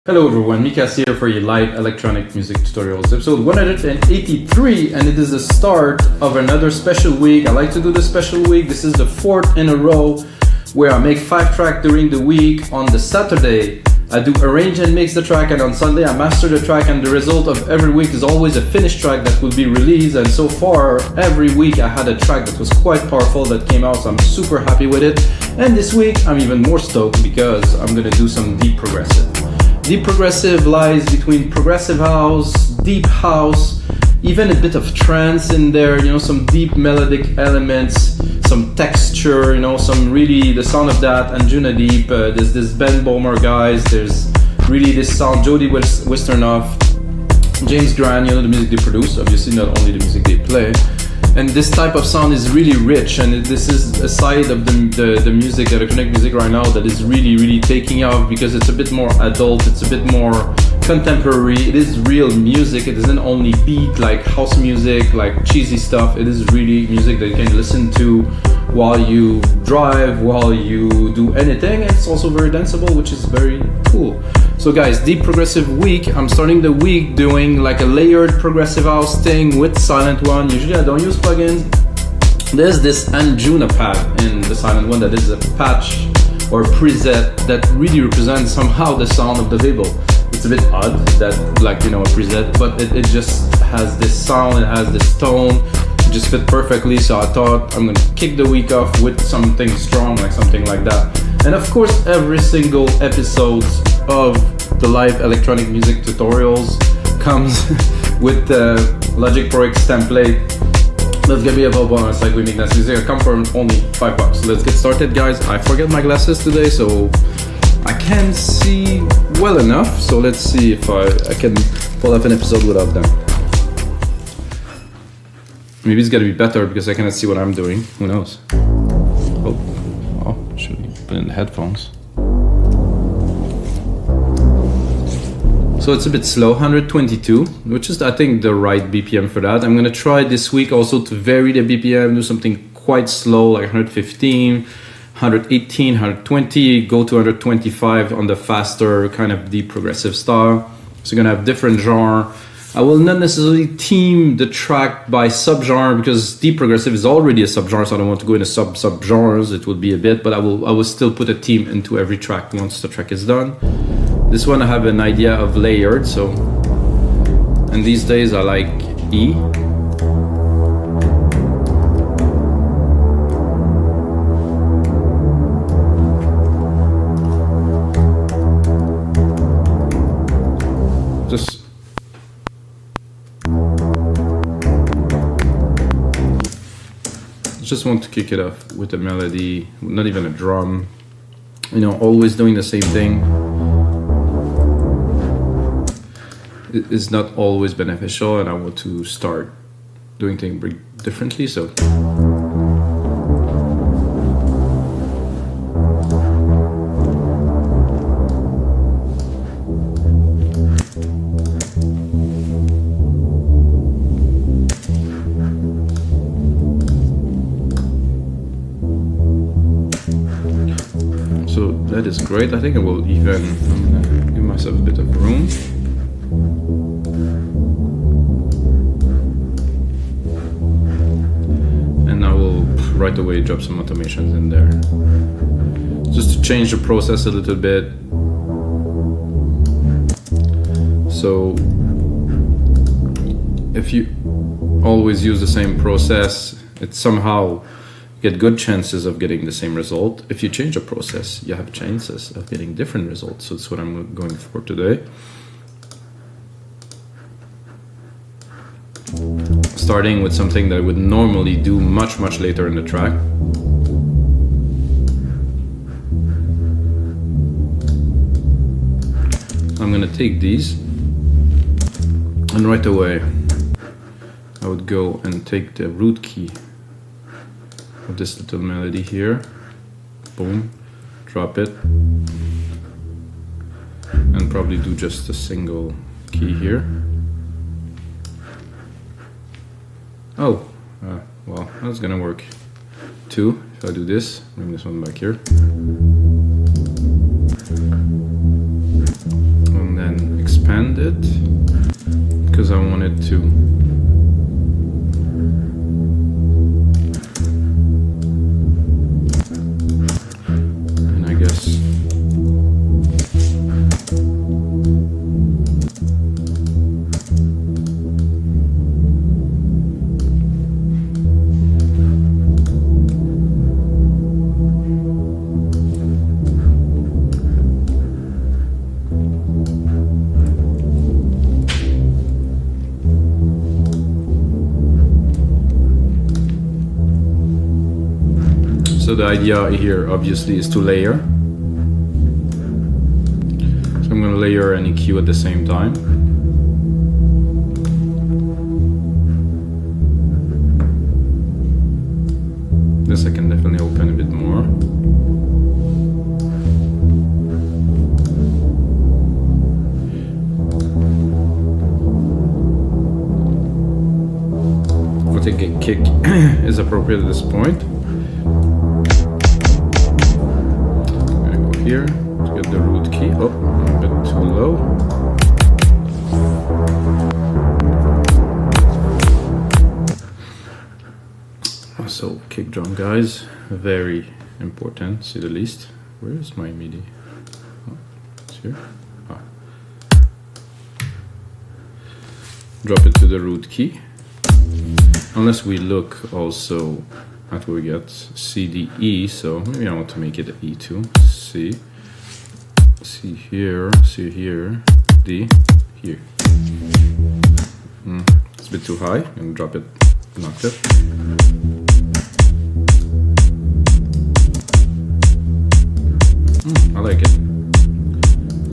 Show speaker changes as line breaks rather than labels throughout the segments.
Hello everyone, Mikas here for your live electronic music tutorials, episode 183, and it is the start of another special week. I like to do the special week. This is the fourth in a row where I make 5 tracks during the week. On the Saturday, I do arrange and mix the track, and on Sunday I master the track, and the result of every week is always a finished track that will be released. And so far, every week I had a track that was quite powerful that came out, so I'm super happy with it. And this week I'm even more stoked because I'm gonna do some deep progressive. Deep progressive lies between progressive house, deep house, even a bit of trance in there, some deep melodic elements, some texture, some really the sound of that Anjunadeep. There's this Ben Bomer guys, there's really this sound, Jody Wisternoff, James Grant, the music they produce, obviously not only the music they play. And this type of sound is really rich, and this is a side of the music, the electronic music right now, that is really taking off because it's a bit more adult, it's a bit more contemporary. It is real music. It isn't only beat like house music, like cheesy stuff. It is really music that you can listen to while you drive, while you do anything. It's also very danceable, which is very cool. So guys, deep progressive week. I'm starting the week doing like a layered progressive house thing with Silent One. Usually I don't use plugins. There's this Anjuna pad in the Silent One that is a patch or preset that really represents somehow the sound of the label. It's a bit odd that a preset, but it just has this sound, it has this tone, it just fit perfectly. So I thought I'm gonna kick the week off with something strong, like something like that. And of course, every single episode of the live electronic music tutorials comes with the Logic Pro X template that's gonna be available on our site. We make that music. I come for only $5. So let's get started, guys. I forget my glasses today, so I can't see well enough. So let's see if I can pull off an episode without them. Maybe it's gonna be better because I cannot see what I'm doing. Who knows? Oh, should we put in the headphones? So it's a bit slow, 122, which is I think the right BPM for that. I'm gonna try this week also to vary the BPM, do something quite slow like 115, 118, 120, go to 125 on the faster kind of deep progressive style. So you're gonna have different genre. I will not necessarily theme the track by subgenre because deep progressive is already a subgenre, so I don't want to go into subgenres. It would be a bit, but I will still put a theme into every track once the track is done. This one I have an idea of layered, so, and these days I like E. Just want to kick it off with a melody, not even a drum, always doing the same thing. It is not always beneficial, and I want to start doing things differently, so. So that is great. I think I'm gonna give myself a bit of room. And I will right away drop some automations in there. Just to change the process a little bit. So if you always use the same process, it somehow get good chances of getting the same result. If you change the process, you have chances of getting different results. So that's what I'm going for today. Starting with something that I would normally do much later in the track. I'm gonna take these, and right away I would go and take the root key of this little melody here, boom, drop it, and probably do just a single key here. Oh, well, that's gonna work too. If I do this, bring this one back here. And it because I wanted to. And I guess so the idea here obviously is to layer. So I'm going to layer and EQ at the same time. This I can definitely open a bit more. I think a kick is appropriate at this point. Here to get the root key. Oh, a bit too low. So kick drum, guys, very important, to say the least. Where is my MIDI? Oh, it's here. Oh. Drop it to the root key. Unless we look also at where we get C, D, E, so maybe I want to make it an E2. C here, D here. It's a bit too high. I'm gonna drop it an octave. I like it.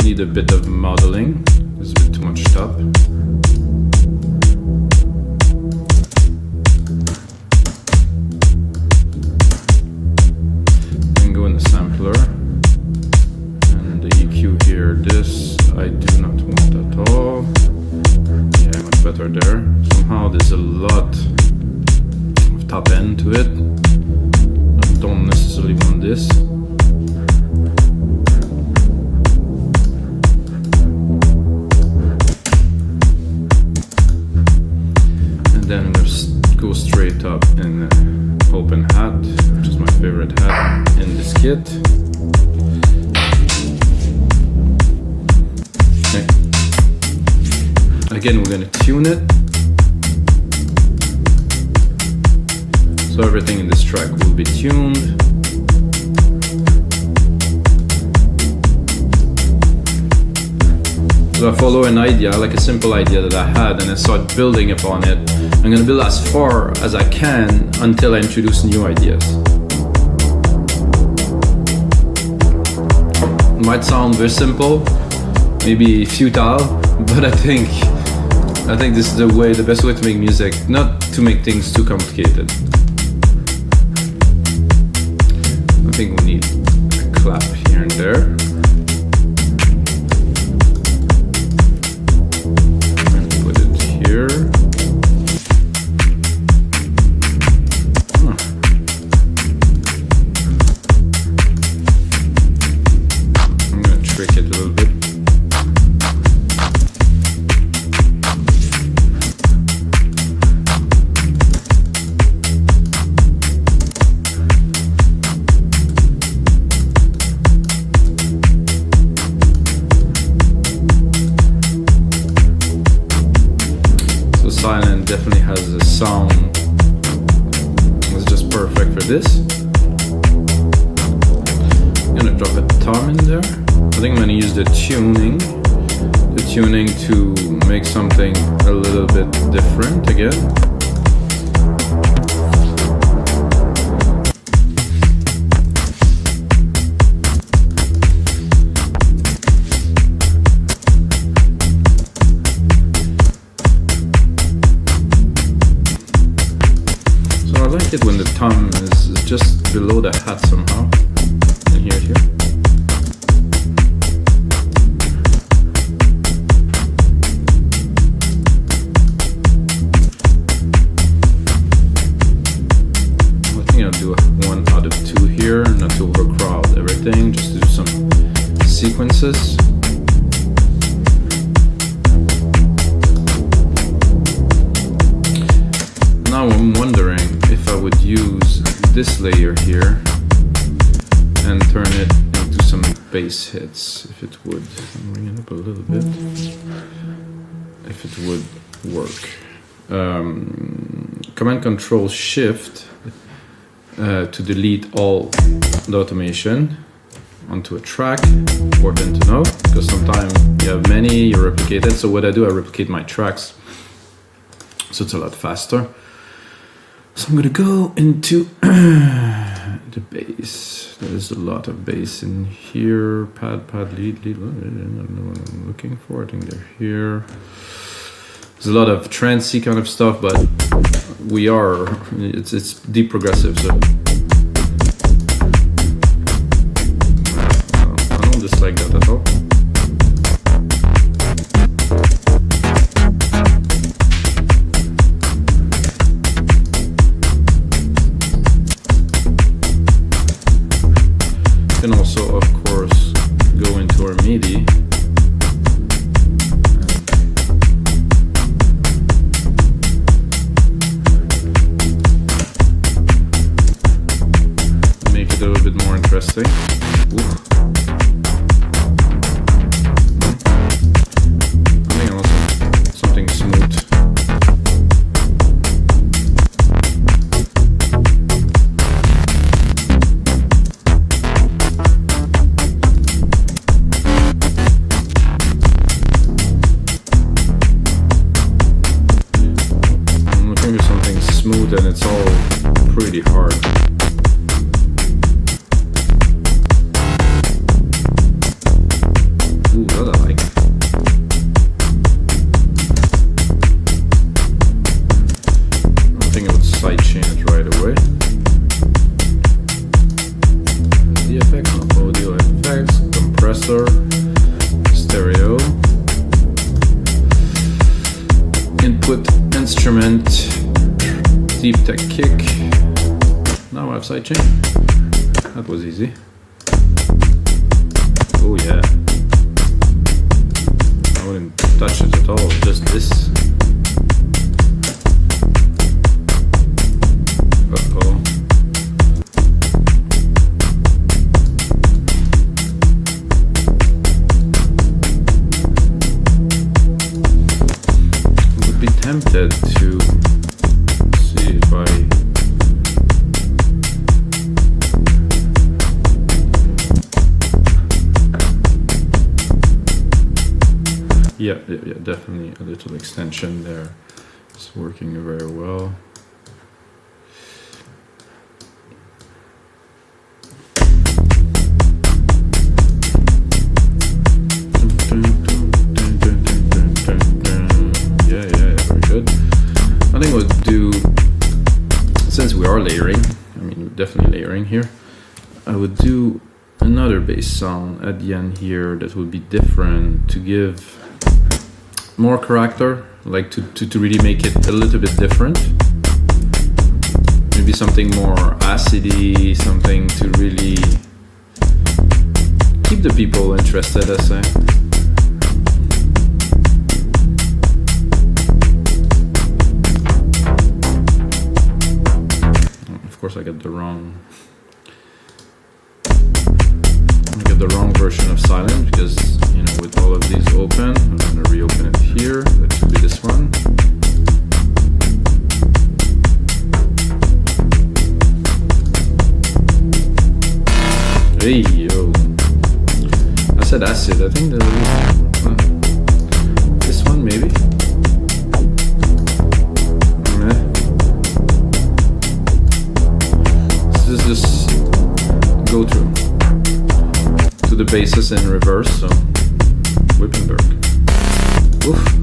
Need a bit of modeling. There's a bit too much top. This I do not want at all. Yeah, much better there. Somehow there's a lot of top end to it. I don't necessarily want this. And then I'm going to go straight up in open hat, which is my favorite hat in this kit. Again, we're going to tune it. So everything in this track will be tuned. So I follow an idea, like a simple idea that I had, and I start building upon it. I'm going to build as far as I can until I introduce new ideas. It might sound very simple, maybe futile, but I think this is the best way to make music, not to make things too complicated. I think we need a clap here and there. And put it here. I'm gonna trick it a little bit. Silent definitely has a sound that's just perfect for this. I'm gonna drop a tom in there. I think I'm gonna use the tuning to make something a little bit different again. I like it when the tom is just below the hat somehow. And here. I think I'll do one out of two here, not to overcrowd everything, just to do some sequences. Now I'm wondering if I would use this layer here and turn it into some bass hits, if it would. I'm bringing it up a little bit. If it would work. Command Control Shift to delete all the automation onto a track. Important to know, because sometimes you have many, you replicate it. So what I do, I replicate my tracks, so it's a lot faster. So I'm gonna go into the bass. There's a lot of bass in here. Pad, lead. I don't know what I'm looking for. I think they're here. There's a lot of trancey kind of stuff, but it's deep progressive. So I don't dislike that at all. Can also, of course, go into our MIDI. Make it a little bit more interesting. Ooh. I think also something smooth. And it's all pretty hard. Ooh, that I like. I think I would sidechain it right away. The effects, audio effects, compressor, stereo, input instrument, deep tech kick. Now I have sidechain. That was easy. Oh yeah. I wouldn't touch it at all, just this. Uh-oh. I would be tempted to if I yeah, definitely a little extension there. It's working very well. Yeah, very good. I think we'll do, since we are layering, I mean, we're definitely layering here, I would do another bass sound at the end here that would be different to give more character, like to really make it a little bit different. Maybe something more acidy, something to really keep the people interested, I say. Of course I got the wrong version of silent, because you know, with all of these open, I'm going to reopen it here. That should be this one. Hey yo, I said acid. I think this one maybe. This is just go to the basses in reverse, so Wippenberg. Oof.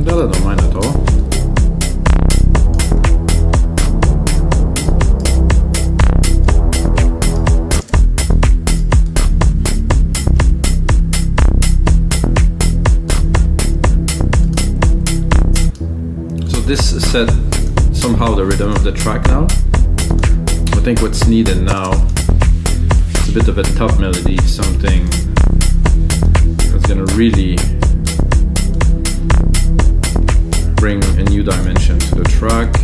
That I don't mind at all. this set somehow the rhythm of the track now. I think what's needed now is a bit of a top melody, something that's gonna really bring a new dimension to the track.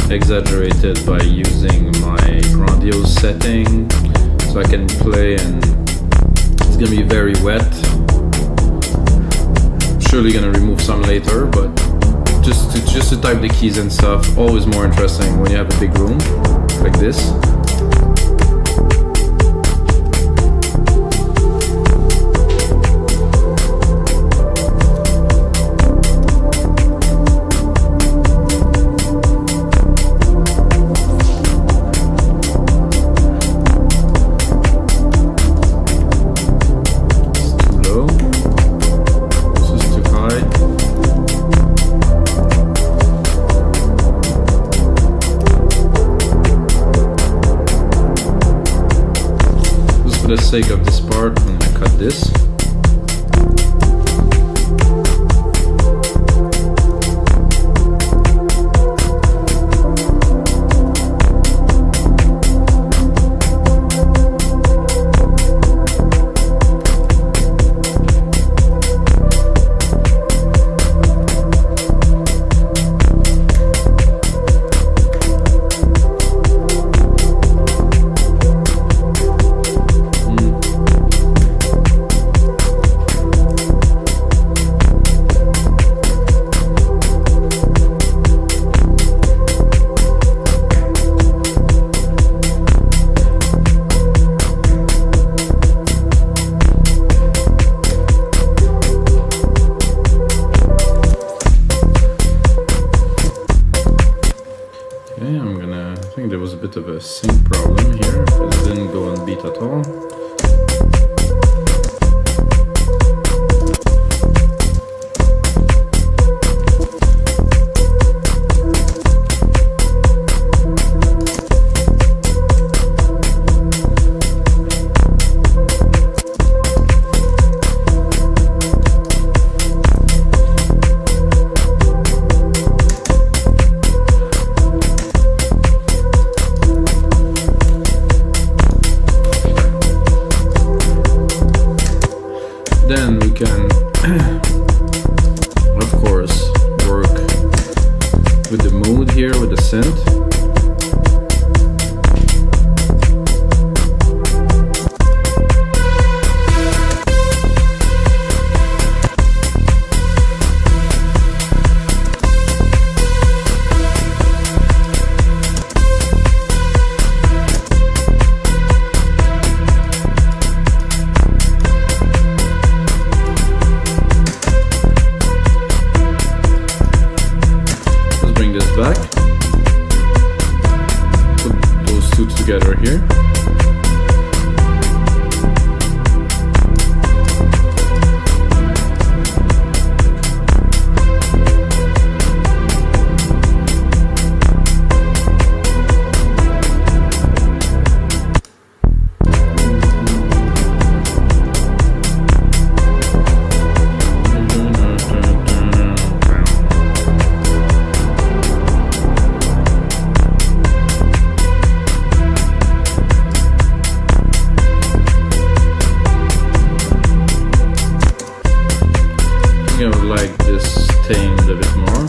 Exaggerated by using my grandiose setting, so I can play and it's gonna be very wet. I'm surely gonna remove some later, but just to type the keys and stuff, always more interesting when you have a big room like this. For the sake of this part, I'm gonna cut this. I think there was a bit of a sync problem here, because it didn't go on beat at all. Then we can, of course, work with the mood here, with the synth. Back, put those two together here. I would like this tamed a bit more.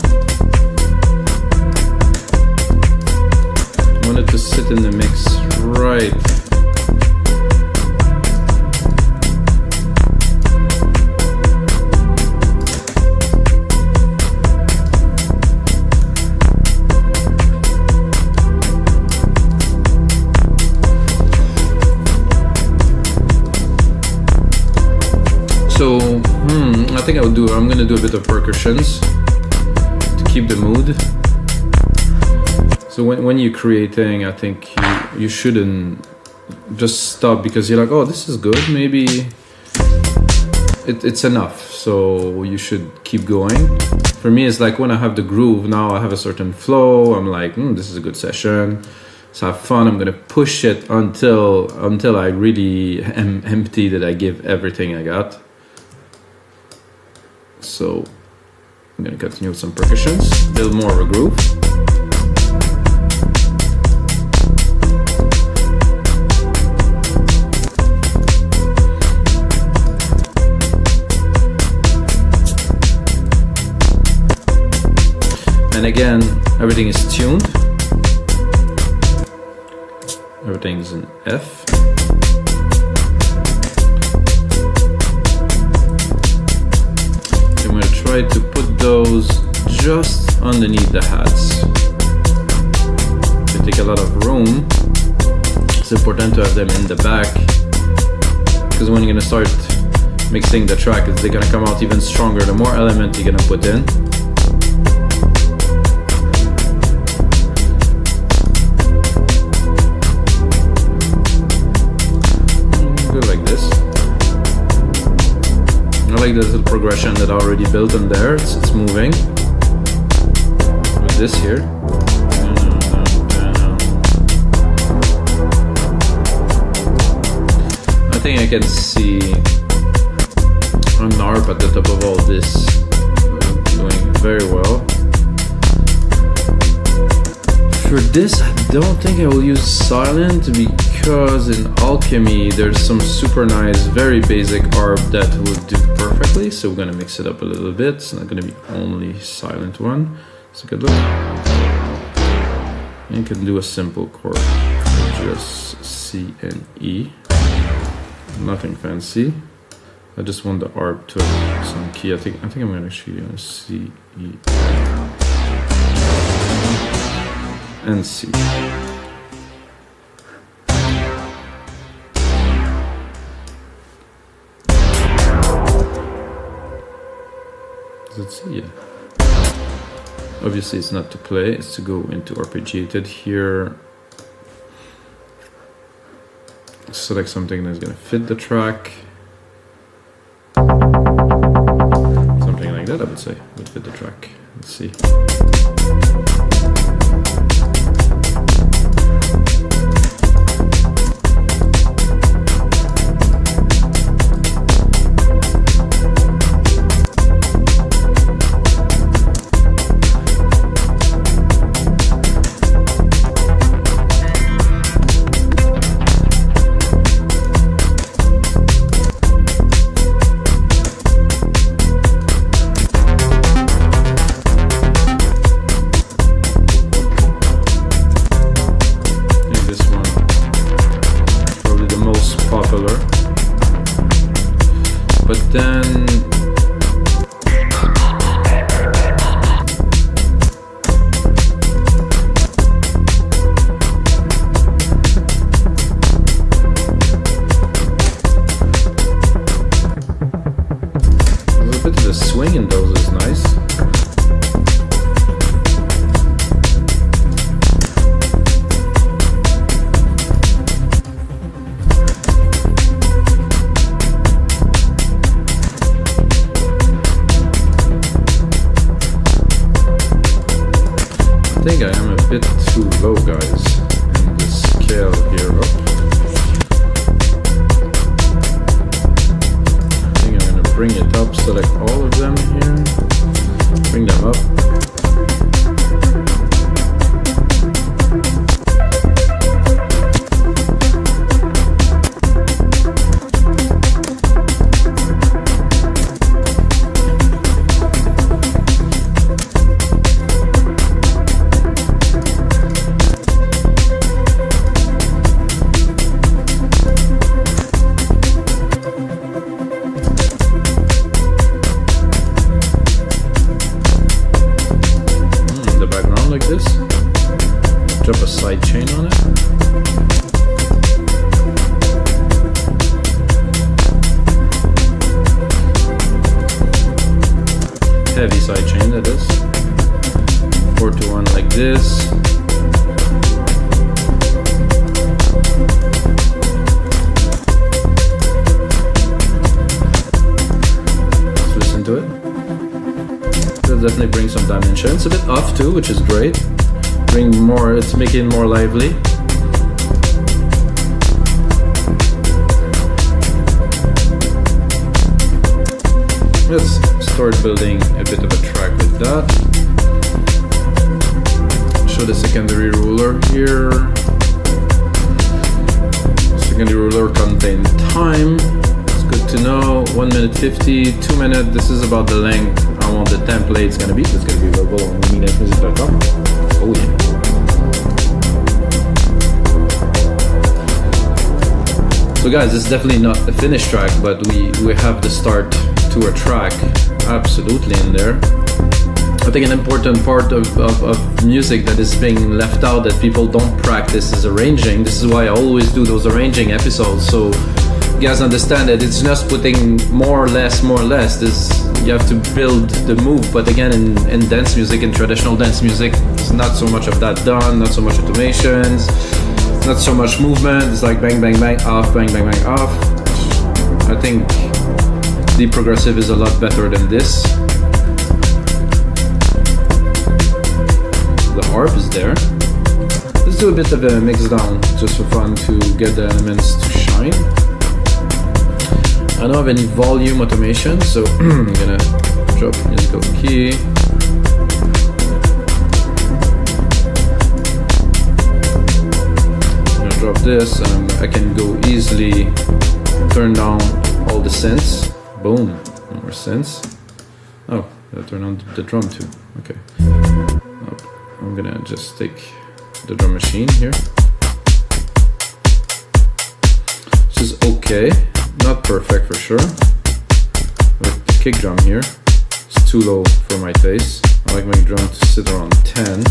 I want it to sit in the mix right. So, thing I would do, I'm gonna do a bit of percussions to keep the mood. So when you're creating, I think you shouldn't just stop because you're like, oh, this is good, maybe it's enough, so you should keep going. For me, it's like when I have the groove, now I have a certain flow, I'm like, this is a good session, let's have fun. I'm gonna push it until I really am empty, that I give everything I got. So I'm gonna continue with some percussions, a little more of a groove. And again, everything is tuned. Everything's in F. I'm going to try to put those just underneath the hats. They take a lot of room. It's important to have them in the back, because when you're going to start mixing the track, they're going to come out even stronger the more element you're going to put in. I like the little progression that I already built in there. It's moving with this here. I think I can see an ARP at the top of all this doing very well. For this, I don't think I will use silent, because in Alchemy there's some super nice, very basic ARP that would do perfectly. So we're gonna mix it up a little bit. It's not gonna be only silent one. It's a good look. And you can do a simple chord, just C and E. Nothing fancy. I just want the ARP to have some key. I think I'm gonna actually do C, E, and C. Let's see, yeah. Obviously it's not to play, it's to go into arpeggiated here. Select something that's gonna fit the track. Something like that, I would say, would fit the track. Let's see. I think I am a bit too low, guys, in the scale here up. I think I'm going to bring it up, select all of them here, bring them up. Drop a side chain on it. heavy sidechain, that is. 4 to 1 like this. Let's listen to it. It'll definitely bring some dimension. It's a bit off too, which is great. It's making it more lively. Let's start building a bit of a track with that. Show the secondary ruler here. Secondary ruler contain time. It's good to know. 1 minute 50, 2 minutes. This is about the length I want the template's gonna be. It's gonna be available on reminiscent.com. Oh yeah. So guys, it's definitely not the finished track, but we have the start to a track absolutely in there. I think an important part of music that is being left out that people don't practice is arranging. This is why I always do those arranging episodes, so you guys understand that it's just putting more or less. You have to build the move, but again, in dance music, in traditional dance music, it's not so much of that done, not so much automations, not so much movement. It's like bang, bang, bang, off, bang, bang, bang, off. I think the progressive is a lot better than this. The harp is there. Let's do a bit of a mixdown just for fun to get the elements to shine. I don't have any volume automation, so I'm gonna drop musical key. I'm gonna drop this, and I can go easily turn down all the synths. Boom, no more synths. Oh, I turn on the drum too. Okay. I'm gonna just take the drum machine here. This is okay. Not perfect for sure. With the kick drum here, it's too low for my taste. I like my drum to sit around 10.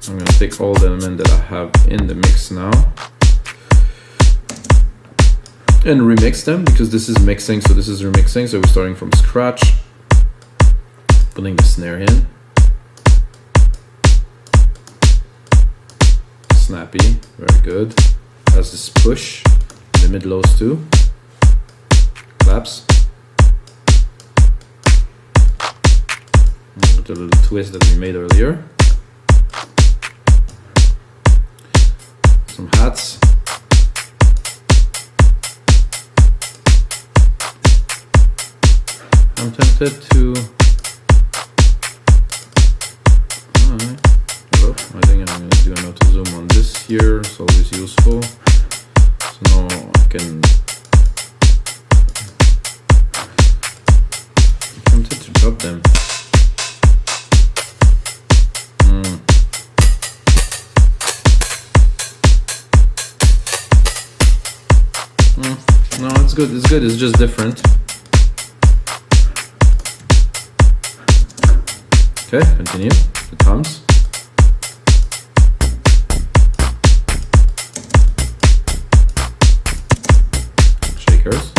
I'm gonna take all the elements that I have in the mix now and remix them, because this is mixing, so this is remixing, so we're starting from scratch. Putting the snare in. Snappy, very good. Has this push. The mid lows too. Claps. With a little twist that we made earlier. Some hats. I'm tempted to. Alright. Hello. I think I'm going to do an auto zoom on this here. It's always useful. So now I can. I'm tempted to drop them. No, it's good. It's good. It's just different. Okay, continue. The toms. Shakers.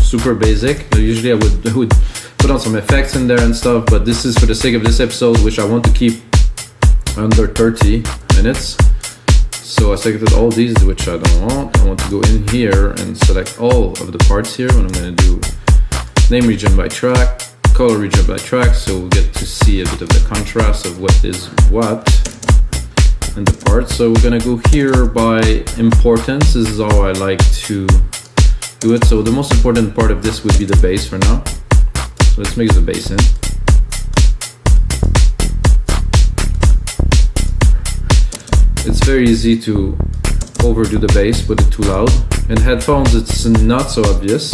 Super basic. Usually I would put on some effects in there and stuff, but this is for the sake of this episode, which I want to keep under 30 minutes. So I selected all these, which I don't want. I want to go in here and select all of the parts here. What I'm going to do, name region by track, color region by track, so we'll get to see a bit of the contrast of what is what in the parts. So we're going to go here by importance. This is how I like to do it. So the most important part of this would be the bass for now. So let's mix the bass in. It's very easy to overdo the bass, put it too loud. In headphones, it's not so obvious.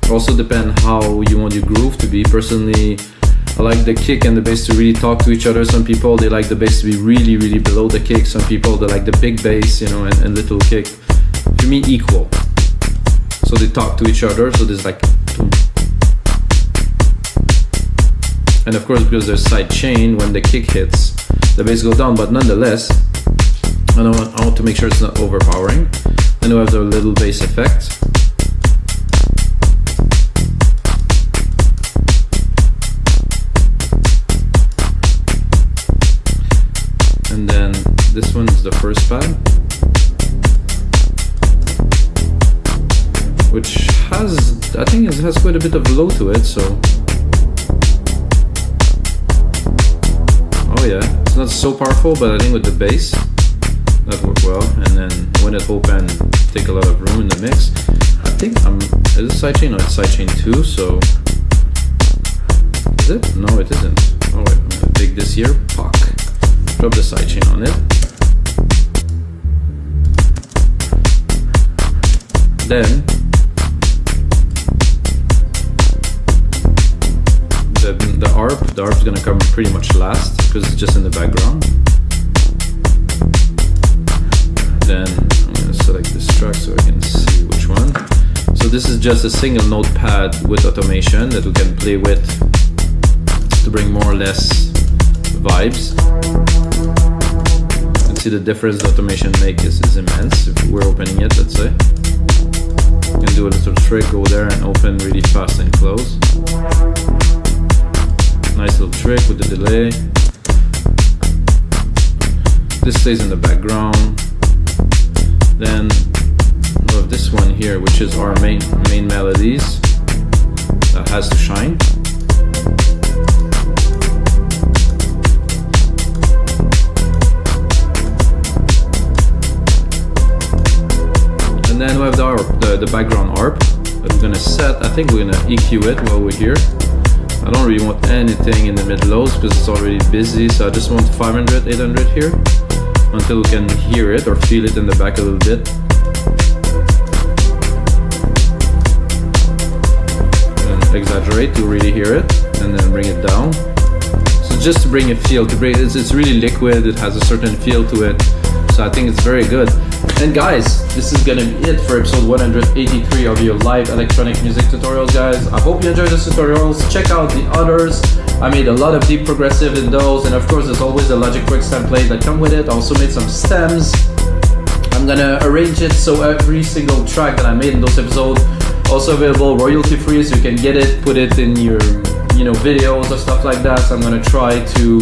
Also depend how you want your groove to be. Personally, I like the kick and the bass to really talk to each other. Some people, they like the bass to be really, really below the kick. Some people, they like the big bass, and little kick. For me, equal. So they talk to each other, so there's like... And of course, because there's side chain, when the kick hits, the bass goes down, but nonetheless, I want to make sure it's not overpowering. Then we have the little bass effect. And then this one's the first pad, which has, I think it has quite a bit of low to it, so. Oh yeah, it's not so powerful, but I think with the bass, that worked well. And then when it open, take a lot of room in the mix. I think is it sidechain? No, it's sidechain 2, so. Is it? No, it isn't. Oh wait, I'm gonna take this here, pock. Drop the sidechain on it. Then the ARP is gonna come pretty much last because it's just in the background. Then I'm gonna select this track so I can see which one. So this is just a single note pad with automation that we can play with to bring more or less vibes. You can see the difference the automation makes is immense. If we're opening it, let's say. You can do a little trick, go there and open really fast and close. Nice little trick with the delay. This stays in the background. Then we have this one here, which is our main melodies. That has to shine. And then we have the background ARP that we're gonna set. I think we're gonna EQ it while we're here. I don't really want anything in the mid-lows because it's already busy, so I just want 500, 800 here until we can hear it or feel it in the back a little bit. And exaggerate to really hear it, and then bring it down. So just to bring a feel, it's really liquid, it has a certain feel to it, so I think it's very good. And guys, this is gonna be it for episode 183 of your live electronic music tutorials, guys. I hope you enjoyed the tutorials. Check out the others. I made a lot of deep progressive in those, and of course there's always the Logic Quick template that come with it. I also made some stems. I'm gonna arrange it so every single track that I made in those episodes also available royalty free, so you can get it, put it in your videos or stuff like that. So I'm gonna try to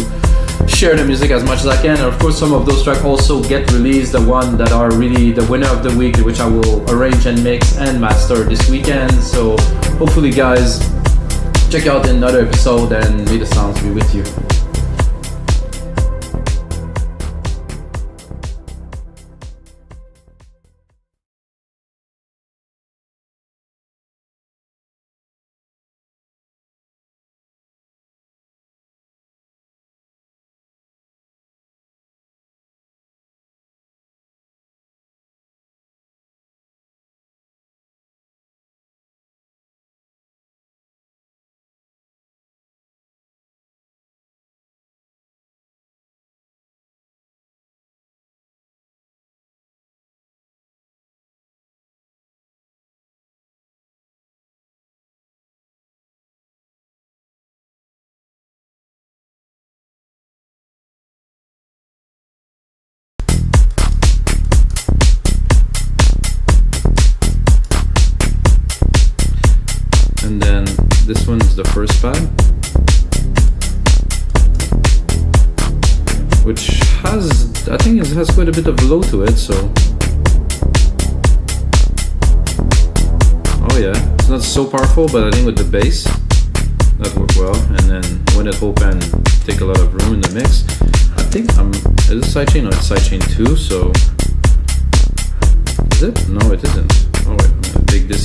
share the music as much as I can, and of course some of those tracks also get released, the one that are really the winner of the week, which I will arrange and mix and master this weekend. So hopefully guys, check out another episode and may the sounds be with you. And then this one's the first pad, which has, I think it has quite a bit of low to it, so. Oh yeah, it's not so powerful, but I think with the bass, that worked well. And then when it open, take a lot of room in the mix. I think is it sidechain? No, it's sidechain 2, so. Is it? No, it isn't. Oh wait, I'm gonna take this